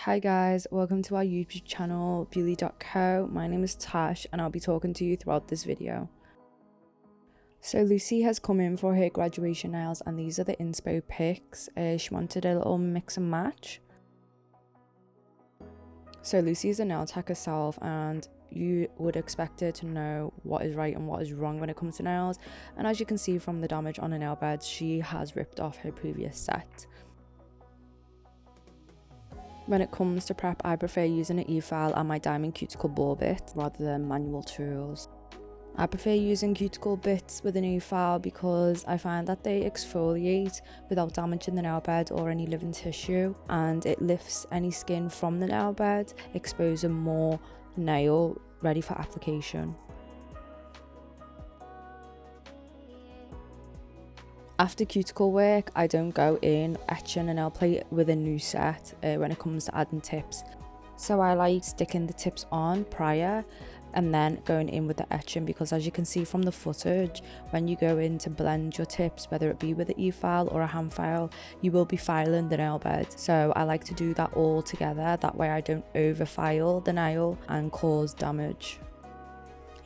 Hi guys, welcome to our YouTube channel Beauty.co. My name is Tash and I'll be talking to you throughout this video. So Lucy has come in for her graduation nails and these are the inspo pics. She wanted a little mix and match. So Lucy is a nail tech herself and you would expect her to know what is right and what is wrong when it comes to nails, and as you can see from the damage on her nail bed, she has ripped off her previous set. When it comes to prep, I prefer using an e-file and my diamond cuticle ball bit rather than manual tools. I prefer using cuticle bits with an e-file because I find that they exfoliate without damaging the nail bed or any living tissue, and it lifts any skin from the nail bed, exposing more nail ready for application. After cuticle work, I don't go in etching a nail plate with a new set when it comes to adding tips. So I like sticking the tips on prior and then going in with the etching, because as you can see from the footage, when you go in to blend your tips, whether it be with an e-file or a hand file, you will be filing the nail bed. So I like to do that all together, that way I don't over file the nail and cause damage.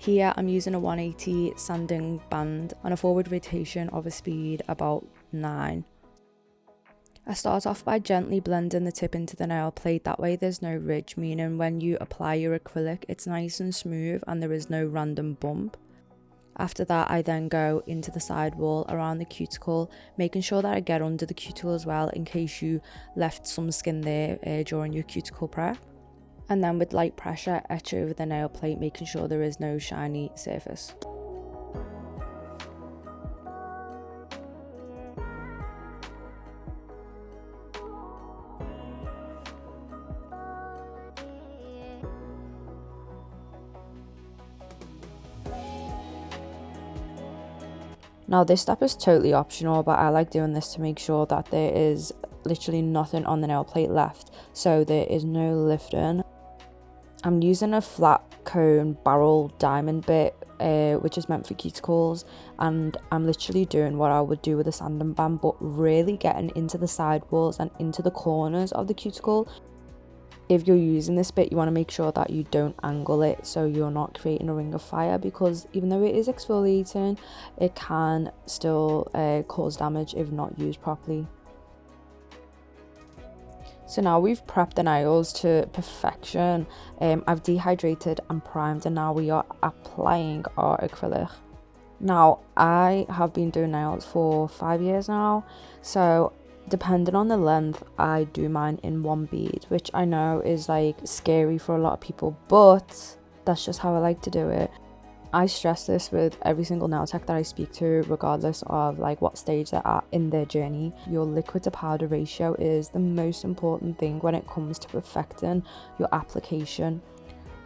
Here I'm using a 180 sanding band on a forward rotation of a speed about 9. I start off by gently blending the tip into the nail plate, that way there's no ridge, meaning when you apply your acrylic it's nice and smooth and there is no random bump. After that I then go into the sidewall around the cuticle, making sure that I get under the cuticle as well in case you left some skin there during your cuticle prep. And then with light pressure etch over the nail plate, making sure there is no shiny surface. Now this step is totally optional, but I like doing this to make sure that there is literally nothing on the nail plate left, so there is no lifting. I'm using a flat cone barrel diamond bit which is meant for cuticles, and I'm literally doing what I would do with a sanding band, but really getting into the sidewalls and into the corners of the cuticle. If you're using this bit, you want to make sure that you don't angle it so you're not creating a ring of fire, because even though it is exfoliating, it can still cause damage if not used properly. So now we've prepped the nails to perfection. I've dehydrated and primed, and now we are applying our acrylic. Now I have been doing nails for 5 years now, so depending on the length I do mine in one bead, which I know is like scary for a lot of people, but that's just how I like to do it. I stress this with every single nail tech that I speak to, regardless of like what stage they're at in their journey. Your liquid to powder ratio is the most important thing when it comes to perfecting your application.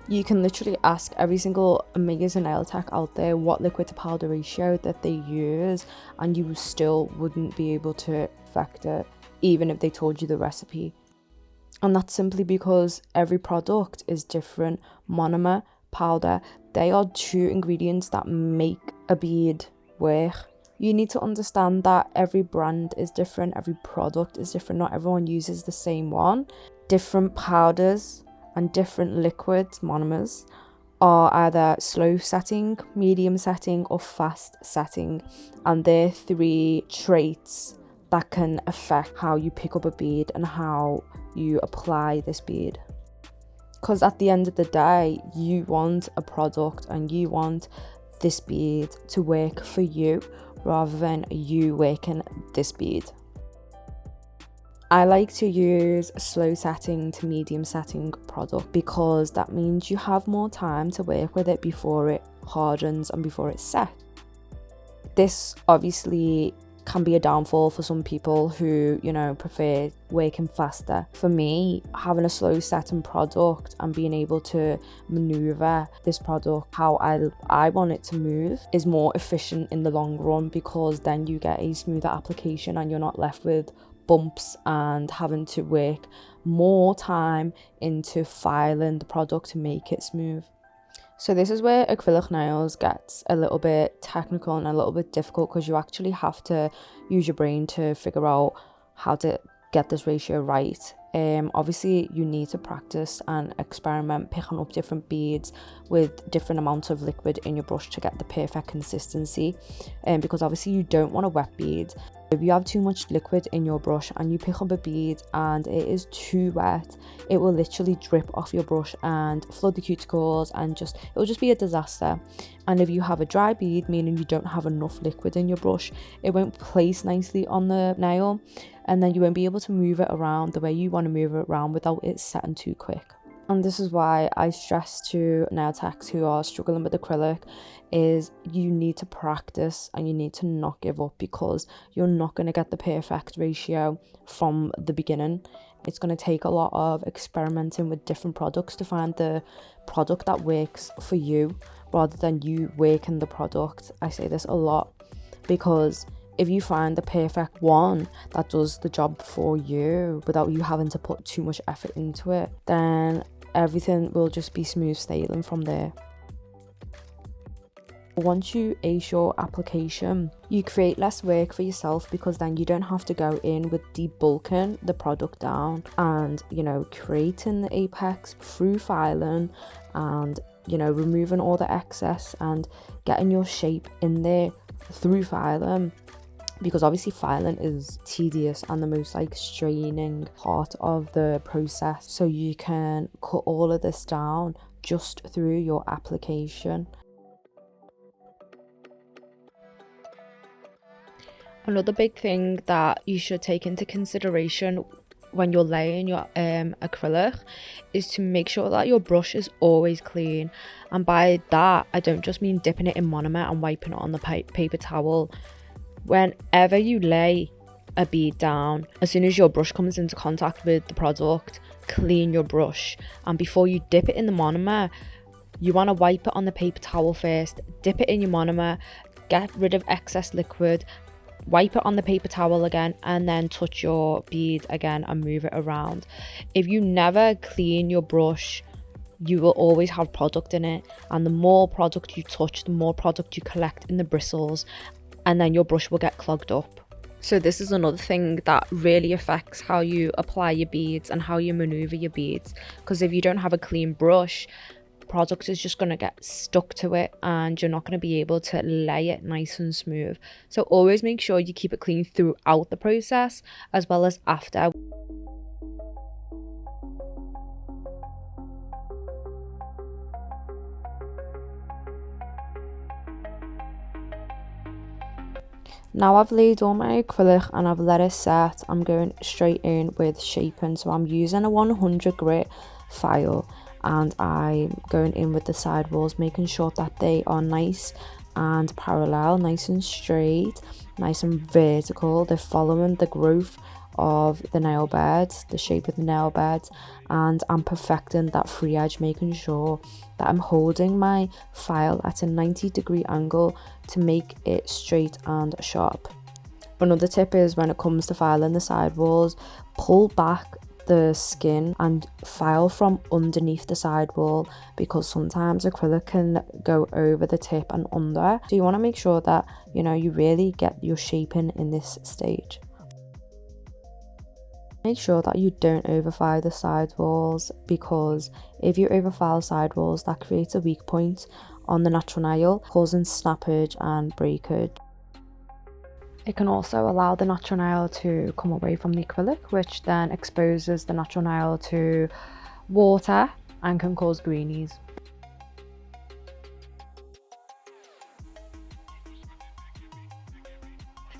You can literally ask every single amazing nail tech out there what liquid to powder ratio that they use, and you still wouldn't be able to perfect it even if they told you the recipe. And that's simply because every product is different. Monomer, powder, they are two ingredients that make a bead work. You need to understand that every brand is different, every product is different, not everyone uses the same one. Different powders and different liquids, monomers, are either slow setting, medium setting or fast setting, and they're 3 traits that can affect how you pick up a bead and how you apply this bead. Because at the end of the day, you want a product and you want this bead to work for you rather than you working this bead. I like to use a slow setting to medium setting product because that means you have more time to work with it before it hardens and before it's set. This obviously can be a downfall for some people who, you know, prefer working faster. For me, having a slow setting product and being able to maneuver this product how I want it to move is more efficient in the long run, because then you get a smoother application and you're not left with bumps and having to work more time into filing the product to make it smooth. So this is where acrylic nails gets a little bit technical and a little bit difficult, because you actually have to use your brain to figure out how to get this ratio right. Obviously you need to practice and experiment picking up different beads with different amounts of liquid in your brush to get the perfect consistency, because obviously you don't want a wet bead. If you have too much liquid in your brush and you pick up a bead and it is too wet, it will literally drip off your brush and flood the cuticles, and it will just be a disaster. And if you have a dry bead, meaning you don't have enough liquid in your brush, it won't place nicely on the nail, and then you won't be able to move it around the way you want to move it around without it setting too quick. And this is why I stress to nail techs who are struggling with acrylic is you need to practice and you need to not give up, because you're not going to get the perfect ratio from the beginning. It's going to take a lot of experimenting with different products to find the product that works for you rather than you working the product. I say this a lot because if you find the perfect one that does the job for you without you having to put too much effort into it, then everything will just be smooth sailing from there. Once you ace your application, you create less work for yourself, because then you don't have to go in with debulking the product down and, creating the apex through filing and, removing all the excess and getting your shape in there through filing. Because obviously filing is tedious and the most straining part of the process, so you can cut all of this down just through your application. Another big thing that you should take into consideration when you're laying your acrylic is to make sure that your brush is always clean. And by that I don't just mean dipping it in monomer and wiping it on the paper towel. Whenever you lay a bead down, as soon as your brush comes into contact with the product, clean your brush, and before you dip it in the monomer, you want to wipe it on the paper towel first, dip it in your monomer, get rid of excess liquid, wipe it on the paper towel again, and then touch your bead again and move it around. If you never clean your brush, you will always have product in it, and the more product you touch, the more product you collect in the bristles, and then your brush will get clogged up. So this is another thing that really affects how you apply your beads and how you maneuver your beads, because if you don't have a clean brush, product is just going to get stuck to it and you're not going to be able to lay it nice and smooth. So always make sure you keep it clean throughout the process as well as after. Now I've laid all my acrylic and I've let it set, I'm going straight in with shaping. So I'm using a 100 grit file and I'm going in with the sidewalls, making sure that they are nice and parallel, nice and straight, nice and vertical. They're following the growth of the nail bed, the shape of the nail bed, and I'm perfecting that free edge, making sure that I'm holding my file at a 90-degree angle to make it straight and sharp. Another tip is when it comes to filing the sidewalls, pull back the skin and file from underneath the sidewall, because sometimes acrylic can go over the tip and under. So you want to make sure that you really get your shaping in this stage. Make sure that you don't overfile the sidewalls, because if you overfile sidewalls, that creates a weak point on the natural nail, causing snappage and breakage. It can also allow the natural nail to come away from the acrylic, which then exposes the natural nail to water and can cause greenies.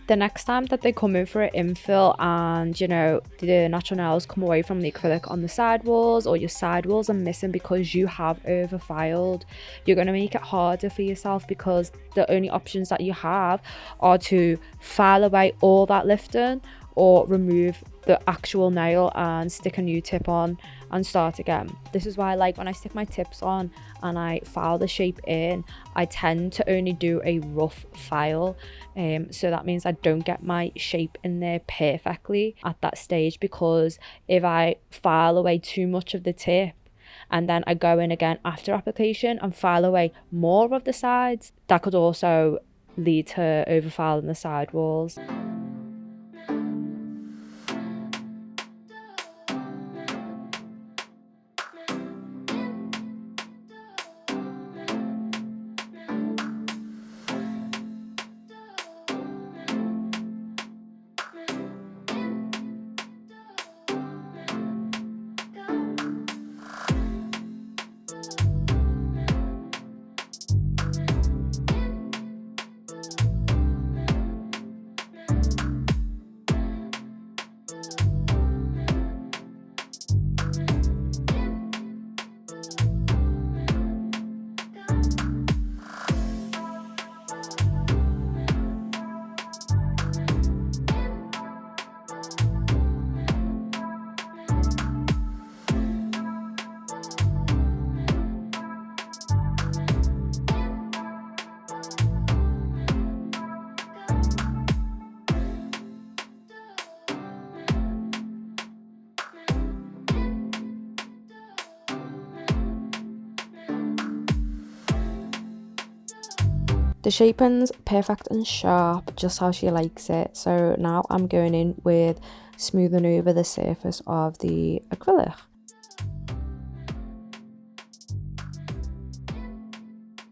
The next time that they come in for an infill and the natural nails come away from the acrylic on the sidewalls, or your sidewalls are missing because you have overfiled, you're going to make it harder for yourself, because the only options that you have are to file away all that lifting or remove the actual nail and stick a new tip on and start again. This is why when I stick my tips on and I file the shape in, I tend to only do a rough file, so that means I don't get my shape in there perfectly at that stage, because if I file away too much of the tip and then I go in again after application and file away more of the sides, that could also lead to overfiling the sidewalls. The shaping's perfect and sharp, just how she likes it. So now I'm going in with smoothing over the surface of the acrylic.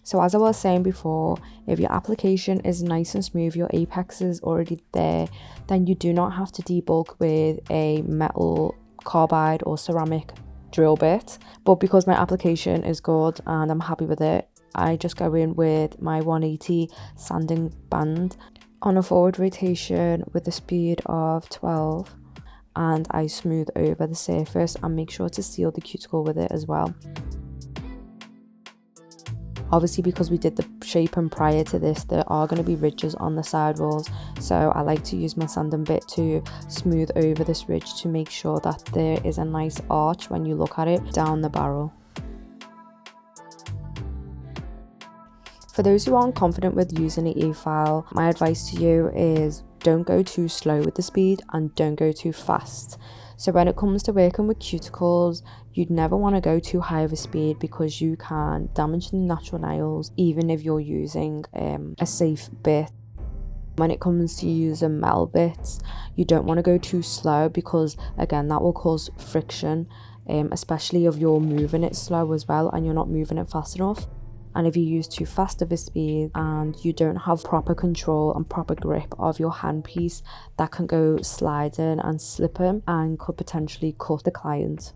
So as I was saying before, if your application is nice and smooth, your apex is already there, then you do not have to debulk with a metal carbide or ceramic drill bit. But because my application is good and I'm happy with it, I just go in with my 180 sanding band on a forward rotation with a speed of 12, and I smooth over the surface and make sure to seal the cuticle with it as well. Obviously, because we did the shaping prior to this, there are going to be ridges on the side walls, so I like to use my sanding bit to smooth over this ridge to make sure that there is a nice arch when you look at it down the barrel. For those who aren't confident with using an e-file, my advice to you is don't go too slow with the speed and don't go too fast. So when it comes to working with cuticles, you'd never want to go too high of a speed because you can damage the natural nails even if you're using a safe bit. When it comes to using metal bits, you don't want to go too slow because again that will cause friction, especially if you're moving it slow as well and you're not moving it fast enough. And if you use too fast of a speed and you don't have proper control and proper grip of your handpiece, that can go sliding and slipping and could potentially cut the client.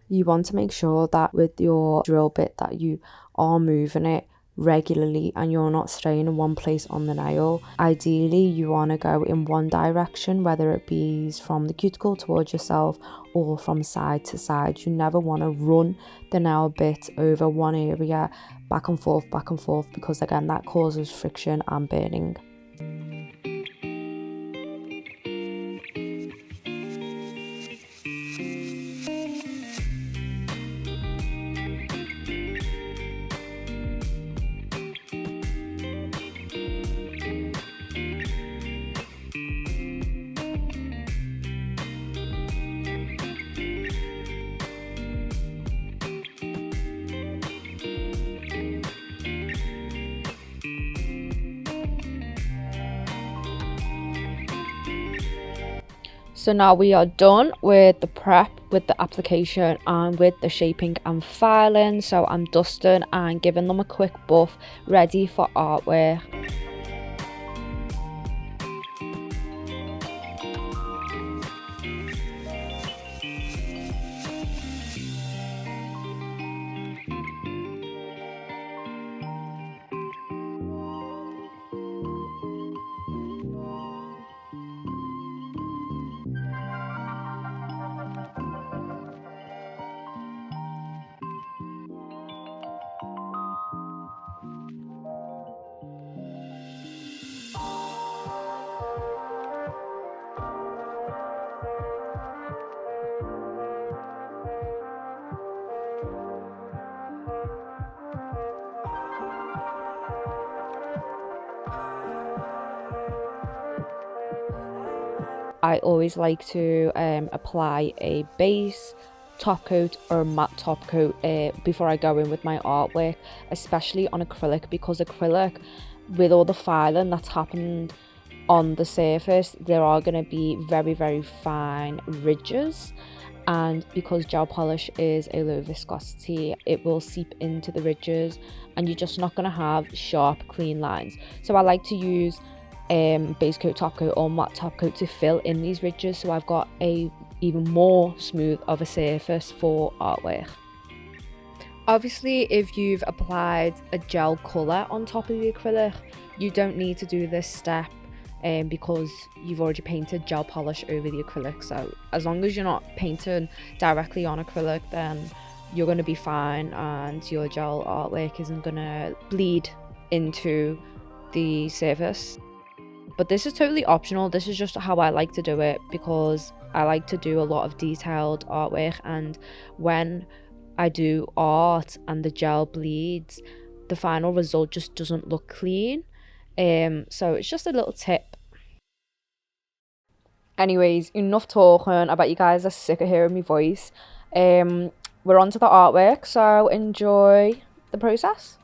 You want to make sure that with your drill bit that you are moving it regularly and you're not staying in one place on the nail. Ideally, you want to go in one direction, whether it be from the cuticle towards yourself or from side to side. You never want to run the nail bit over one area back and forth, because again that causes friction and burning. So now we are done with the prep, with the application and with the shaping and filing. So I'm dusting and giving them a quick buff, ready for artwork. I always like to apply a base top coat or matte top coat before I go in with my artwork, especially on acrylic, because acrylic, with all the filing that's happened on the surface, there are going to be very, very fine ridges, and because gel polish is a low viscosity, it will seep into the ridges and you're just not going to have sharp, clean lines. So I like to use base coat, top coat or matte top coat to fill in these ridges, so I've got a even more smooth of a surface for artwork. Obviously, if you've applied a gel colour on top of the acrylic, you don't need to do this step because you've already painted gel polish over the acrylic. So as long as you're not painting directly on acrylic, then you're going to be fine and your gel artwork isn't going to bleed into the surface. But this is totally optional. This is just how I like to do it because I like to do a lot of detailed artwork, and when I do art and the gel bleeds, the final result just doesn't look clean. So it's just a little tip. Anyways, enough talking. I bet you guys are sick of hearing my voice. We're on to the artwork, so enjoy the process.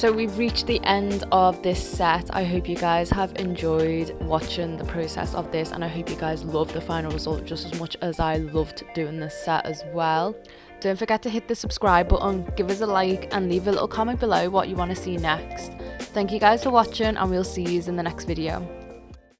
So we've reached the end of this set. I hope you guys have enjoyed watching the process of this, and I hope you guys love the final result just as much as I loved doing this set as well. Don't forget to hit the subscribe button, give us a like, and leave a little comment below what you want to see next. Thank you guys for watching, and we'll see you in the next video.